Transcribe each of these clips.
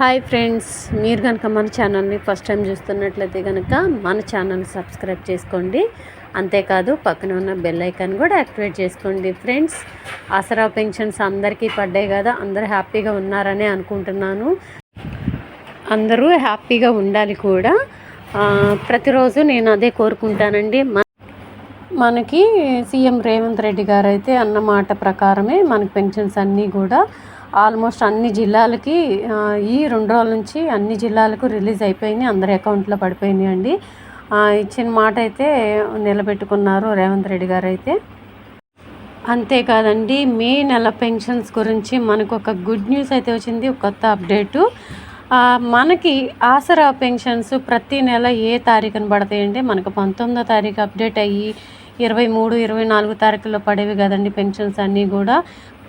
Hi friends, మీరు కనుక మన ఛానల్ని ఫస్ట్ టైం చూస్తున్నట్లయితే కనుక మన ఛానల్ని సబ్స్క్రైబ్ చేసుకోండి. అంతేకాదు పక్కన ఉన్న బెల్ ఐకాన్ కూడా యాక్టివేట్ చేసుకోండి. ఫ్రెండ్స్, ఆసరా పెన్షన్స్ అందరికీ పడ్డాయి కదా, అందరూ హ్యాపీగా ఉన్నారని అనుకుంటున్నాను. అందరూ హ్యాపీగా ఉండాలి కూడా. ప్రతిరోజు నేను అదే కోరుకుంటానండి. మనకి సీఎం రేవంత్ రెడ్డి గారు అయితే అన్నమాట ప్రకారమే మనకి పెన్షన్స్ అన్నీ కూడా ఆల్మోస్ట్ అన్ని జిల్లాలకి ఈ 2 రోజుల నుంచి అన్ని జిల్లాలకు రిలీజ్ అయిపోయినాయి, అందరి అకౌంట్లో పడిపోయినాయి అండి. ఇచ్చిన మాట అయితే నిలబెట్టుకున్నారు రేవంత్ రెడ్డి గారు అయితే. అంతేకాదండి, మే నెల పెన్షన్స్ గురించి మనకు ఒక గుడ్ న్యూస్ అయితే వచ్చింది, ఒక కొత్త అప్డేటు. మనకి ఆసరా పెన్షన్స్ ప్రతి నెల ఏ తారీఖున పడతాయంటే మనకు 19వ తారీఖు అప్డేట్ అయ్యి 23, 24 తారీఖుల్లో పడేవి కదండి పెన్షన్స్ అన్నీ కూడా.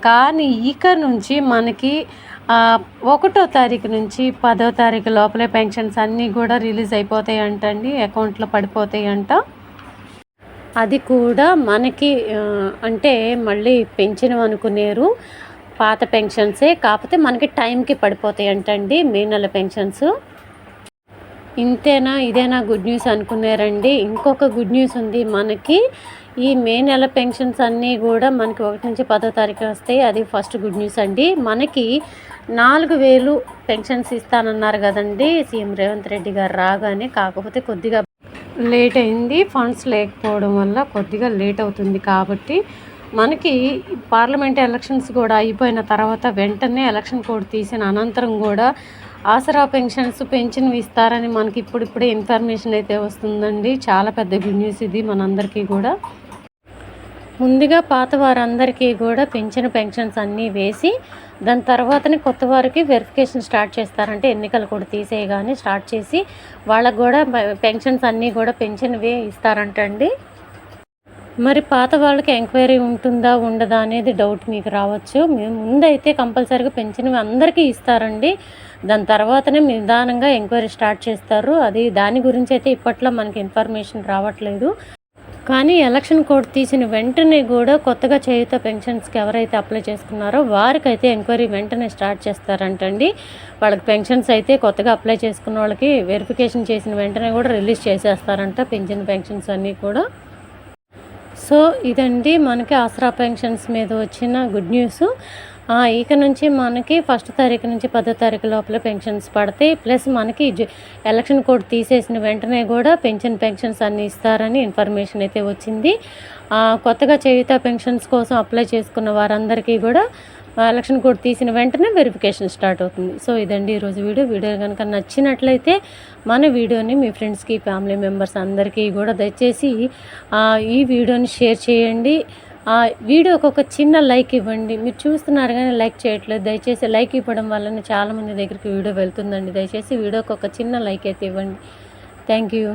కానీ ఇక నుంచి మనకి 1వ తారీఖు నుంచి 10వ తారీఖు లోపలే పెన్షన్స్ అన్నీ కూడా రిలీజ్ అయిపోతాయంటండి, అకౌంట్లో పడిపోతాయంట. అది కూడా మనకి అంటే మళ్ళీ పెంచినవి అనుకునేరు పాత పెన్షన్సే, కాకపోతే మనకి టైంకి పడిపోతాయి అంటండి మే నెల పెన్షన్స్. ఇంతేనా, ఇదేనా గుడ్ న్యూస్ అనుకున్నారండి? ఇంకొక గుడ్ న్యూస్ ఉంది మనకి. ఈ మే నెల పెన్షన్స్ అన్నీ కూడా మనకి 1 నుంచి 10వ తారీఖు వస్తాయి. అది ఫస్ట్ గుడ్ న్యూస్ అండి. మనకి 4,000 పెన్షన్స్ ఇస్తానన్నారు కదండి సీఎం రేవంత్ రెడ్డి గారు రాగానే. కాకపోతే కొద్దిగా లేట్ అయింది, ఫండ్స్ లేకపోవడం వల్ల కొద్దిగా లేట్ అవుతుంది. కాబట్టి మనకి పార్లమెంట్ ఎలక్షన్స్ కూడా అయిపోయిన తర్వాత వెంటనే ఎలక్షన్ కోడ్ తీసిన అనంతరం కూడా ఆసరా పెన్షన్స్ పెంచినవి ఇస్తారని మనకి ఇప్పుడిప్పుడే ఇన్ఫర్మేషన్ అయితే వస్తుందండి. చాలా పెద్ద గుడ్ న్యూస్ ఇది మనందరికీ కూడా. ముందుగా పాత వారందరికీ కూడా పెంచిన పెన్షన్స్ అన్నీ వేసి దాని తర్వాతనే కొత్త వారికి వెరిఫికేషన్ స్టార్ట్ చేస్తారంటే ఎన్నికలు కూడా తీసేయగానే స్టార్ట్ చేసి వాళ్ళకు కూడా పెన్షన్స్ అన్నీ కూడా పెంచినవే ఇస్తారంటండి. మరి పాత వాళ్ళకి ఎంక్వైరీ ఉంటుందా ఉండదా అనేది డౌట్ మీకు రావచ్చు. ముందైతే కంపల్సరీగా పెన్షన్వి అందరికీ ఇస్తారండి. దాని తర్వాతనే నిదానంగా ఎంక్వైరీ స్టార్ట్ చేస్తారు. దాని గురించి అయితే ఇప్పట్లో మనకి ఇన్ఫర్మేషన్ రావట్లేదు. కానీ ఎలక్షన్ కోడ్ తీసిన వెంటనే కూడా కొత్తగా చేయుత పెన్షన్స్కి ఎవరైతే అప్లై చేసుకున్నారో వారికైతే ఎంక్వైరీ వెంటనే స్టార్ట్ చేస్తారంటండి. వాళ్ళకి పెన్షన్స్ అయితే కొత్తగా అప్లై చేసుకున్న వాళ్ళకి వెరిఫికేషన్ చేసిన వెంటనే కూడా రిలీజ్ చేసేస్తారంట పెన్షన్స్ అన్నీ కూడా. సో ఇదండి మనకి ఆసరా పెన్షన్స్ మీద వచ్చిన గుడ్ న్యూస్. ఇక నుంచి మనకి 1వ తారీఖు నుంచి 10వ తారీఖు లోపల పెన్షన్స్ పడతాయి. ప్లస్ మనకి ఎలక్షన్ కోడ్ తీసేసిన వెంటనే కూడా పెన్షన్స్ అన్నీ ఇస్తారని ఇన్ఫర్మేషన్ అయితే వచ్చింది. కొత్తగా చేయుత పెన్షన్స్ కోసం అప్లై చేసుకున్న వారందరికీ కూడా ఎలక్షన్ కోడ్ తీసిన వెంటనే వెరిఫికేషన్ స్టార్ట్ అవుతుంది. సో ఇదండి ఈరోజు వీడియో కనుక నచ్చినట్లయితే మన వీడియోని మీ ఫ్రెండ్స్కి, ఫ్యామిలీ మెంబర్స్ అందరికీ కూడా దయచేసి ఈ వీడియోని షేర్ చేయండి. వీడియోకి ఒక చిన్న లైక్ ఇవ్వండి. మీరు చూస్తున్నారు కానీ లైక్ చేయట్లేదు. దయచేసి లైక్ ఇవ్వడం వల్లనే చాలామంది దగ్గరికి వీడియో వెళ్తుందండి. దయచేసి వీడియోకి ఒక చిన్న లైక్ అయితే ఇవ్వండి. Thank you.